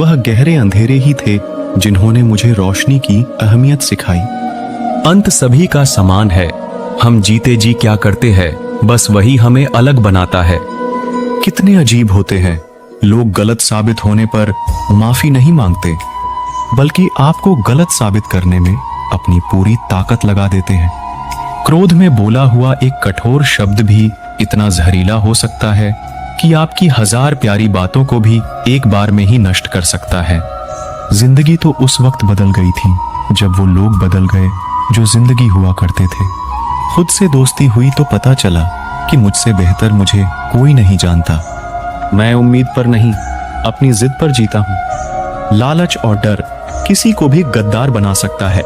वह गहरे अंधेरे ही थे जिन्होंने मुझे रोशनी की अहमियत सिखाई। अंत सभी का समान है। हम जीते जी क्या करते हैं, बस वही हमें अलग बनाता है। कितने अजीब होते हैं, लोग गलत साबित होने पर माफी नहीं मांगते, बल्कि आपको गलत साबित करने में अपनी पूरी ताकत लगा देते हैं। क्रोध में बोला हुआ एक कठोर शब्द भी इतना जहरीला हो सकता है कि आपकी 1000 प्यारी बातों को भी एक बार में ही नष्ट कर सकता है। जिंदगी तो उस वक्त बदल गई थी जब वो लोग बदल गए जो जिंदगी हुआ करते थे। खुद से दोस्ती हुई तो पता चला कि मुझसे बेहतर मुझे कोई नहीं जानता। मैं उम्मीद पर नहीं, अपनी जिद पर जीता हूं। लालच और डर किसी को भी गद्दार बना सकता है।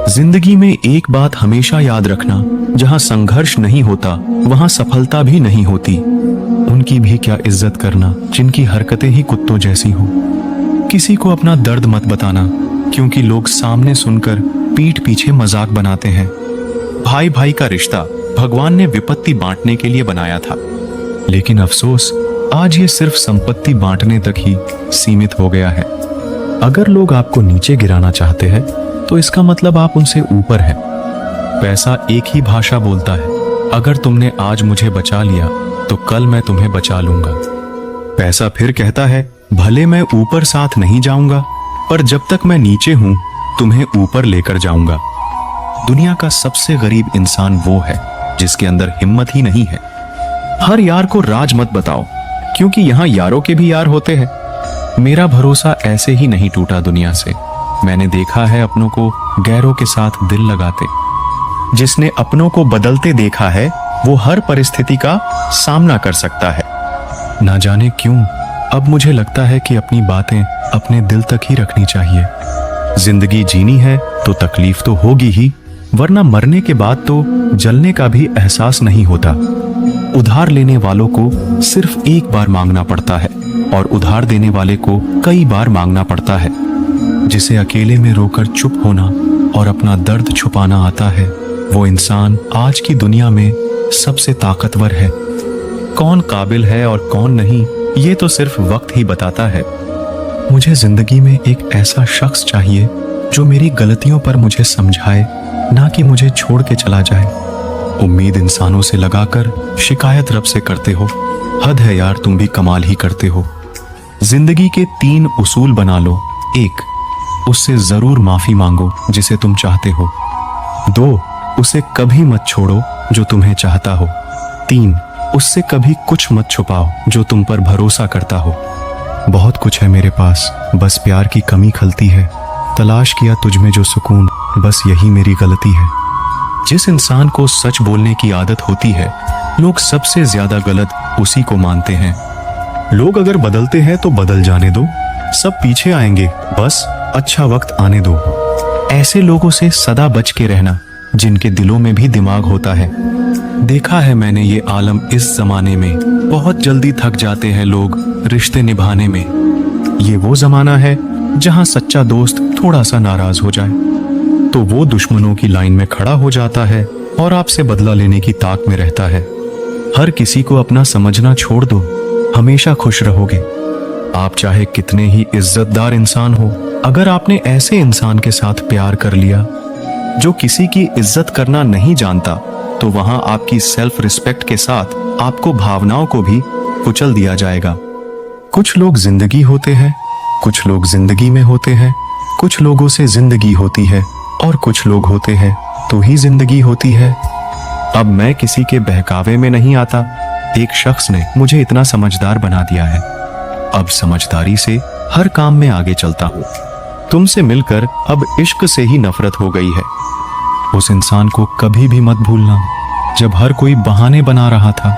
जिंदगी में एक बात हमेशा याद रखना, जहां संघर्ष नहीं होता वहां सफलता भी नहीं होती। उनकी भी क्या इज्जत करना जिनकी हरकतें ही कुत्तों जैसी हो। किसी को अपना दर्द मत बताना, क्योंकि लोग सामने सुनकर पीठ पीछे मजाक बनाते हैं। भाई भाई का रिश्ता भगवान ने विपत्ति बांटने के लिए बनाया था, लेकिन अफसोस आज ये सिर्फ संपत्ति बांटने तक ही सीमित हो गया है। अगर लोग आपको नीचे गिराना चाहते हैं तो इसका मतलब आप उनसे ऊपर हैं। पैसा एक ही भाषा बोलता है। अगर तुमने आज मुझे बचा लिया तो कल मैं तुम्हें बचा लूंगा। पैसा फिर कहता है, भले मैं ऊपर साथ नहीं जाऊंगा, पर जब तक मैं नीचे हूं तुम्हें ऊपर लेकर जाऊंगा। दुनिया का सबसे गरीब इंसान वो है जिसके अंदर हिम्मत ही नहीं है। हर यार को राज मत बताओ, क्योंकि यहां यारों के भी यार होते हैं। मेरा भरोसा ऐसे ही नहीं टूटा दुनिया से। मैंने देखा है अपनों को गैरों के साथ दिल लगाते। जिसने अपनों को बदलते देखा है वो हर परिस्थिति का सामना कर सकता है। ना जाने क्यों अब मुझे लगता है कि अपनी बातें अपने दिल तक ही रखनी चाहिए। जिंदगी जीनी है तो तकलीफ तो होगी ही, वरना मरने के बाद तो जलने का भी एहसास नहीं होता। उधार लेने वालों को सिर्फ एक बार मांगना पड़ता है और उधार देने वाले को कई बार मांगना पड़ता है। जिसे अकेले में रोकर चुप होना और अपना दर्द छुपाना आता है, वो इंसान आज की दुनिया में सबसे ताकतवर है। कौन काबिल है और कौन नहीं, ये तो सिर्फ वक्त ही बताता है। मुझे जिंदगी में एक ऐसा शख्स चाहिए जो मेरी गलतियों पर मुझे समझाए, ना कि मुझे छोड़ के चला जाए। उम्मीद इंसानों से लगाकर शिकायत रब से करते हो। हद है यार, तुम भी कमाल ही करते हो। जिंदगी के 3 उसूल बना लो। 1, उससे जरूर माफी मांगो जिसे तुम चाहते हो। 2, उसे कभी मत छोड़ो जो तुम्हें चाहता हो। 3, उससे कभी कुछ मत छुपाओ जो तुम पर भरोसा करता हो। बहुत कुछ है मेरे पास, बस प्यार की कमी खलती है। तलाश किया तुझ में जो सुकून, बस यही मेरी गलती है। जिस इंसान को सच बोलने की आदत होती है, लोग सबसे ज्यादा गलत उसी को मानते हैं। लोग अगर बदलते हैं तो बदल जाने दो, सब पीछे आएंगे, बस अच्छा वक्त आने दो। ऐसे लोगों से सदा बच के रहना जिनके दिलों में भी दिमाग होता है। देखा है मैंने ये आलम इस जमाने में, बहुत जल्दी थक जाते हैं लोग रिश्ते निभाने में। ये वो जमाना है जहां सच्चा दोस्त थोड़ा सा नाराज हो जाए तो वो दुश्मनों की लाइन में खड़ा हो जाता है और आपसे बदला लेने की ताक में रहता है। हर किसी को अपना समझना छोड़ दो, हमेशा खुश रहोगे। आप चाहे कितने ही इज्जतदार इंसान हो, अगर आपने ऐसे इंसान के साथ प्यार कर लिया जो किसी की इज्जत करना नहीं जानता, तो वहां आपकी सेल्फ रिस्पेक्ट के साथ आपको भावनाओं को भी कुचल दिया जाएगा। कुछ लोग जिंदगी होते हैं, कुछ लोग जिंदगी में होते हैं। कुछ लोगों से जिंदगी होती है और कुछ लोग होते हैं तो ही जिंदगी होती है। अब मैं किसी के बहकावे में नहीं आता। एक शख्स ने मुझे इतना समझदार बना दिया है। अब समझदारी से हर काम में आगे चलता हूँ। तुमसे मिलकर अब इश्क से ही नफरत हो गई है। उस इंसान को कभी भी मत भूलना जब हर कोई बहाने बना रहा था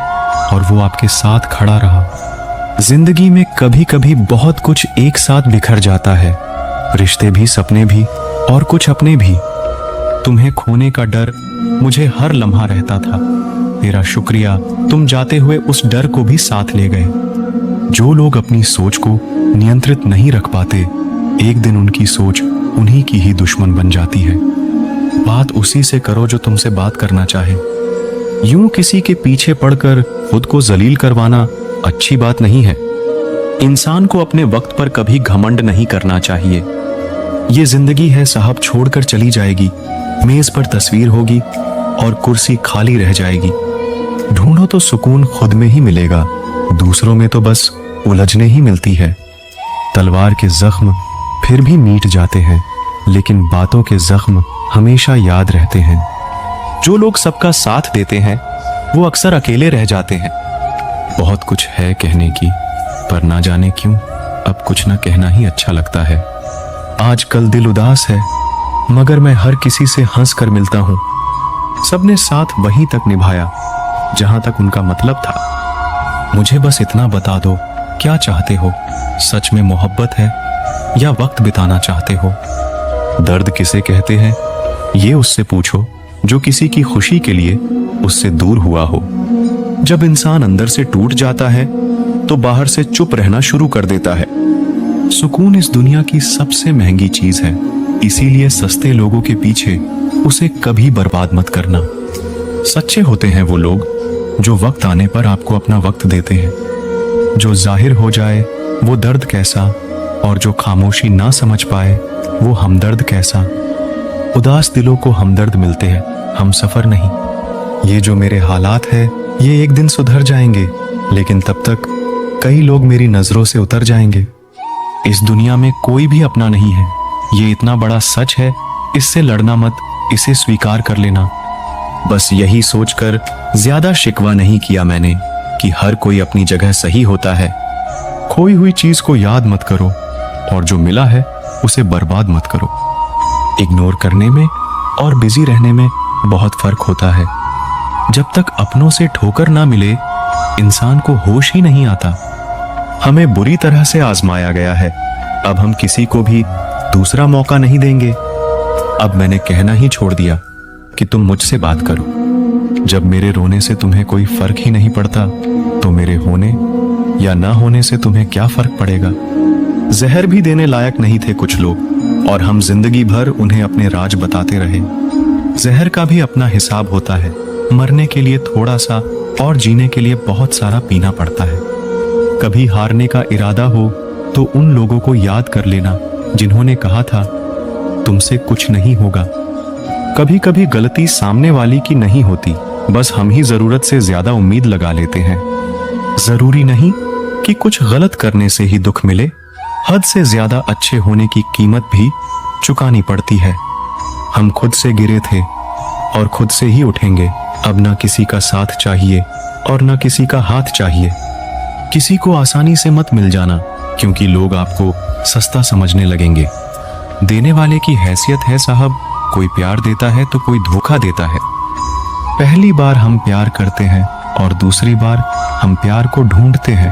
और वो आपके साथ खड़ा रहा। जिंदगी में कभी कभी बहुत कुछ एक साथ बिखर जाता है, रिश्ते भी, सपने भी और कुछ अपने भी। तुम्हें खोने का डर मुझे हर लम्हा रहता था। तेरा शुक्रिया, तुम जाते हुए उस डर को भी साथ ले गए। जो लोग अपनी सोच को नियंत्रित नहीं रख पाते, एक दिन उनकी सोच उन्हीं की ही दुश्मन बन जाती है। बात उसी से करो जो तुमसे बात करना चाहे। यूं किसी के पीछे पड़कर खुद को जलील करवाना अच्छी बात नहीं है। इंसान को अपने वक्त पर कभी घमंड नहीं करना चाहिए। ये जिंदगी है साहब, छोड़कर चली जाएगी। मेज पर तस्वीर होगी और कुर्सी खाली रह जाएगी। ढूंढो तो सुकून खुद में ही मिलेगा, दूसरों में तो बस उलझने ही मिलती है। तलवार के जख्म फिर भी मीट जाते हैं, लेकिन बातों के जख्म हमेशा याद रहते हैं। जो लोग सबका साथ देते हैं वो अक्सर अकेले रह जाते हैं। बहुत कुछ है कहने की, पर ना जाने क्यों अब कुछ ना कहना ही अच्छा लगता है। आजकल दिल उदास है, मगर मैं हर किसी से हंस कर मिलता हूं। सबने साथ वहीं तक निभाया जहां तक उनका मतलब था। मुझे बस इतना बता दो, क्या चाहते हो? सच में मोहब्बत है या वक्त बिताना चाहते हो? दर्द किसे कहते हैं ये उससे पूछो जो किसी की खुशी के लिए उससे दूर हुआ हो। जब इंसान अंदर से टूट जाता है तो बाहर से चुप रहना शुरू कर देता है। सुकून इस दुनिया की सबसे महंगी चीज है, इसीलिए सस्ते लोगों के पीछे उसे कभी बर्बाद मत करना। सच्चे होते हैं वो लोग जो वक्त आने पर आपको अपना वक्त देते हैं। जो जाहिर हो जाए वो दर्द कैसा, और जो खामोशी ना समझ पाए वो हमदर्द कैसा। उदास दिलों को हमदर्द मिलते हैं, हम सफर नहीं। ये जो मेरे हालात है ये एक दिन सुधर जाएंगे, लेकिन तब तक कई लोग मेरी नजरों से उतर जाएंगे। इस दुनिया में कोई भी अपना नहीं है, ये इतना बड़ा सच है। इससे लड़ना मत, इसे स्वीकार कर लेना। बस यही सोचकर ज्यादा शिकवा नहीं किया मैंने कि हर कोई अपनी जगह सही होता है। खोई हुई चीज को याद मत करो, और जो मिला है उसे बर्बाद मत करो। इग्नोर करने में और बिजी रहने में बहुत फर्क होता है। जब तक अपनों से ठोकर ना मिले इंसान को होश ही नहीं आता। हमें बुरी तरह से आजमाया गया है, अब हम किसी को भी दूसरा मौका नहीं देंगे। अब मैंने कहना ही छोड़ दिया कि तुम मुझसे बात करो। जब मेरे रोने से तुम्हें कोई फर्क ही नहीं पड़ता तो मेरे होने या ना होने से तुम्हें क्या फर्क पड़ेगा। जहर भी देने लायक नहीं थे कुछ लोग, और हम जिंदगी भर उन्हें अपने राज बताते रहे। जहर का भी अपना हिसाब होता है, मरने के लिए थोड़ा सा और जीने के लिए बहुत सारा पीना पड़ता है। कभी हारने का इरादा हो तो उन लोगों को याद कर लेना जिन्होंने कहा था तुमसे कुछ नहीं होगा। कभी कभी गलती सामने वाली की नहीं होती, बस हम ही जरूरत से ज्यादा उम्मीद लगा लेते हैं। जरूरी नहीं कि कुछ गलत करने से ही दुख मिले, हद से ज्यादा अच्छे होने की कीमत भी चुकानी पड़ती है। हम खुद से गिरे थे और खुद से ही उठेंगे। अब ना किसी का साथ चाहिए और ना किसी का हाथ चाहिए। किसी को आसानी से मत मिल जाना, क्योंकि लोग आपको सस्ता समझने लगेंगे। देने वाले की हैसियत है साहब, कोई प्यार देता है तो कोई धोखा देता है। पहली बार हम प्यार करते हैं और दूसरी बार हम प्यार को ढूंढते हैं।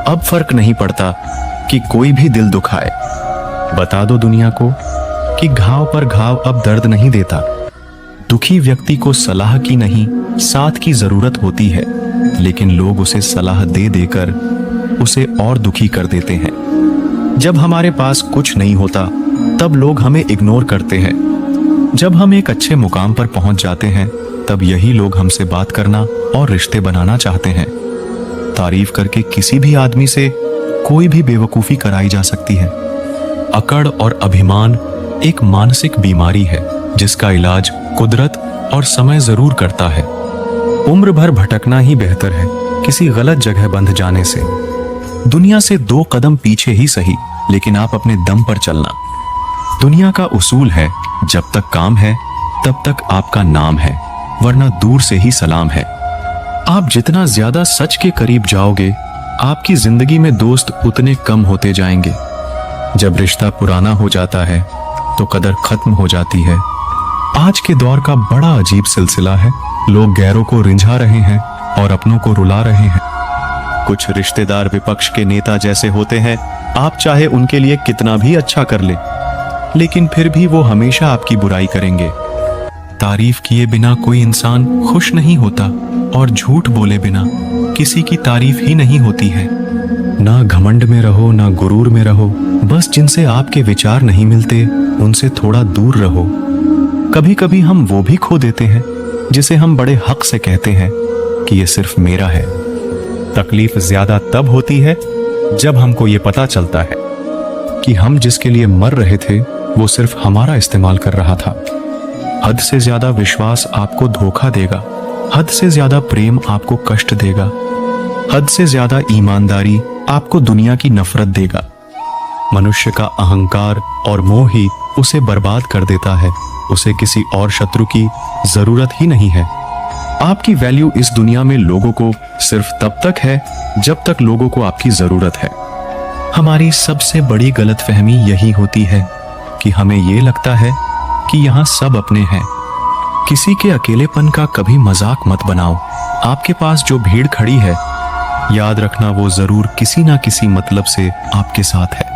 अब फर्क नहीं पड़ता कि कोई भी दिल दुखाए। बता दो दुनिया को कि घाव पर घाव अब दर्द नहीं देता। दुखी व्यक्ति को सलाह की नहीं, साथ की जरूरत होती है, लेकिन लोग उसे सलाह दे देकर उसे और दुखी कर देते हैं। जब हमारे पास कुछ नहीं होता तब लोग हमें इग्नोर करते हैं। जब हम एक अच्छे मुकाम पर पहुंच जाते हैं तब यही लोग हमसे बात करना और रिश्ते बनाना चाहते हैं। तारीफ करके किसी भी आदमी से कोई भी बेवकूफी कराई जा सकती है। अकड़ और अभिमान एक मानसिक बीमारी है जिसका इलाज कुदरत और समय जरूर करता है। उम्र भर भटकना ही बेहतर है किसी गलत जगह बंध जाने से। दुनिया से 2 कदम पीछे ही सही, लेकिन आप अपने दम पर चलना। दुनिया का उसूल है, जब तक काम है तब तक आपका नाम है, वरना दूर से ही सलाम है। आप जितना ज्यादा सच के करीब जाओगे, आपकी जिंदगी में दोस्त उतने कम होते जाएंगे। जब रिश्ता पुराना हो जाता है तो कदर खत्म हो जाती है। आज के दौर का बड़ा अजीब सिलसिला है। लोग गैरों को रिंझा रहे हैं और अपनों को रुला रहे हैं। कुछ रिश्तेदार विपक्ष के नेता जैसे होते हैं, आप चाहे उनके लिए कितना भी अच्छा कर ले, लेकिन फिर भी वो हमेशा आपकी बुराई करेंगे। तारीफ किए बिना कोई इंसान खुश नहीं होता, और झूठ बोले बिना किसी की तारीफ ही नहीं होती है। ना घमंड में रहो, ना गुरूर में रहो। बस जिनसे आपके विचार नहीं मिलते उनसे थोड़ा दूर रहो। कभी कभी हम वो भी खो देते हैं जिसे हम बड़े हक से कहते हैं कि ये सिर्फ मेरा है। तकलीफ ज्यादा तब होती है जब हमको ये पता चलता है कि हम जिसके लिए मर रहे थे वो सिर्फ हमारा इस्तेमाल कर रहा था। हद से ज्यादा विश्वास आपको धोखा देगा, हद से ज्यादा प्रेम आपको कष्ट देगा, हद से ज्यादा ईमानदारी आपको दुनिया की नफरत देगा। मनुष्य का अहंकार और मोह ही उसे बर्बाद कर देता है। उसे किसी और शत्रु की जरूरत ही नहीं है। आपकी वैल्यू इस दुनिया में लोगों को सिर्फ तब तक है जब तक लोगों को आपकी जरूरत है। हमारी सबसे बड़ी गलतफहमी यही होती है कि हमें यह लगता है कि यहां सब अपने हैं। किसी के अकेलेपन का कभी मजाक मत बनाओ। आपके पास जो भीड़ खड़ी है, याद रखना वो जरूर किसी ना किसी मतलब से आपके साथ है।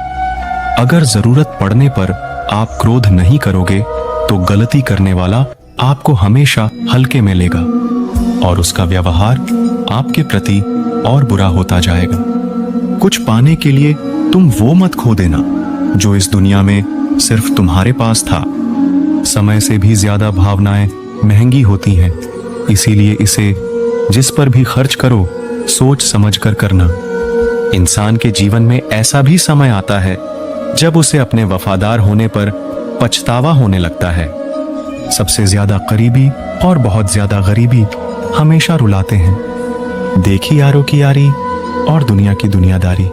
अगर जरूरत पड़ने पर आप क्रोध नहीं करोगे तो गलती करने वाला आपको हमेशा हल्के में लेगा और उसका व्यवहार आपके प्रति और बुरा होता जाएगा। कुछ पाने के लिए तुम वो मत खो देना जो इस दुनिया में सिर्फ तुम्हारे पास था। समय से भी ज्यादा भावनाएं महंगी होती हैं, इसीलिए इसे जिस पर भी खर्च करो सोच समझ कर करना। इंसान के जीवन में ऐसा भी समय आता है जब उसे अपने वफादार होने पर पछतावा होने लगता है। सबसे ज्यादा करीबी और बहुत ज्यादा गरीबी हमेशा रुलाते हैं। देखी यारों की यारी और दुनिया की दुनियादारी।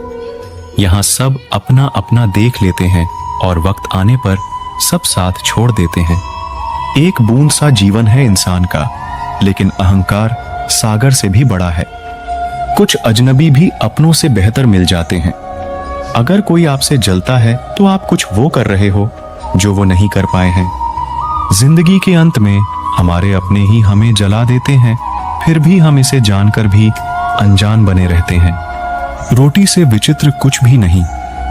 यहां सब अपना अपना देख लेते हैं और वक्त आने पर सब साथ छोड़ देते हैं। एक बूंद सा जीवन है इंसान का, लेकिन अहंकार सागर से भी बड़ा है। कुछ अजनबी भी अपनों से बेहतर मिल जाते हैं। अगर कोई आपसे जलता है तो आप कुछ वो कर रहे हो जो वो नहीं कर पाए हैं। जिंदगी के अंत में हमारे अपने ही हमें जला देते हैं, फिर भी हम इसे जानकर भी अनजान बने रहते हैं। रोटी से विचित्र कुछ भी नहीं।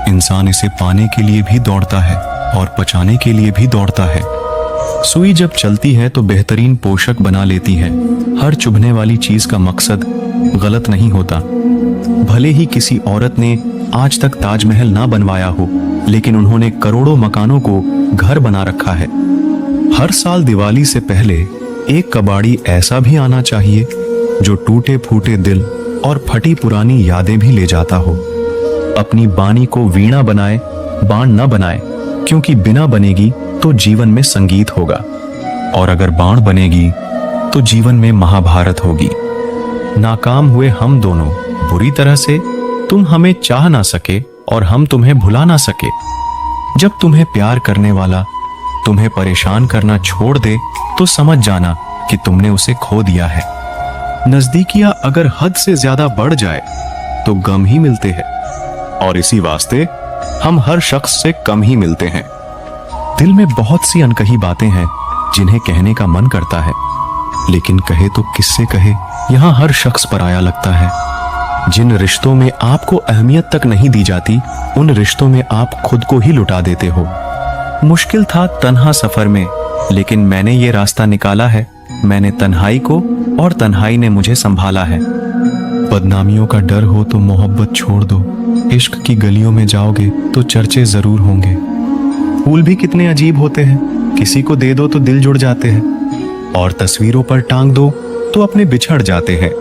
इंसान इसे पाने के लिए भी दौड़ता है और पचाने के लिए भी दौड़ता है। सुई जब चलती है तो बेहतरीन पोषक बना लेती है। हर चुभने वाली चीज का मकसद गलत नहीं होता। भले ही किसी औरत ने आज तक ताजमहल ना बनवाया हो, लेकिन उन्होंने करोड़ों मकानों को घर बना रखा है। हर साल दिवाली से पहले एक कबाड़ी ऐसा भी आना चाहिए जो टूटे फूटे दिल और फटी पुरानी यादें भी ले जाता हो। अपनी बानी को वीणा बनाए, बाण न बनाए, क्योंकि बिना बनेगी तो जीवन में संगीत होगा, और अगर बाण बनेगी तो जीवन में महाभारत होगी। नाकाम हुए हम दोनों बुरी तरह से। तुम हमें चाह ना सके और हम तुम्हें भुला ना सके। जब तुम्हें प्यार करने वाला तुम्हें परेशान करना छोड़ दे तो समझ जाना कि तुमने उसे खो दिया है। नजदीकियां अगर हद से ज्यादा बढ़ जाए तो गम ही मिलते हैं, और इसी वास्ते हम हर शख्स से कम ही मिलते हैं। दिल में बहुत सी अनकही बातें हैं जिन्हें कहने का मन करता है, लेकिन कहे तो किससे कहे, यहां हर शख्स पराया लगता है। जिन रिश्तों में आपको अहमियत तक नहीं दी जाती, उन रिश्तों में आप खुद को ही लुटा देते हो। मुश्किल था तन्हा सफर में, लेकिन मैंने ये रास्ता निकाला है। मैंने तन्हाई को और तन्हाई ने मुझे संभाला है। बदनामियों का डर हो तो मोहब्बत छोड़ दो। इश्क की गलियों में जाओगे तो चर्चे जरूर होंगे। फूल भी कितने अजीब होते हैं, किसी को दे दो तो दिल जुड़ जाते हैं, और तस्वीरों पर टांग दो तो अपने बिछड़ जाते हैं।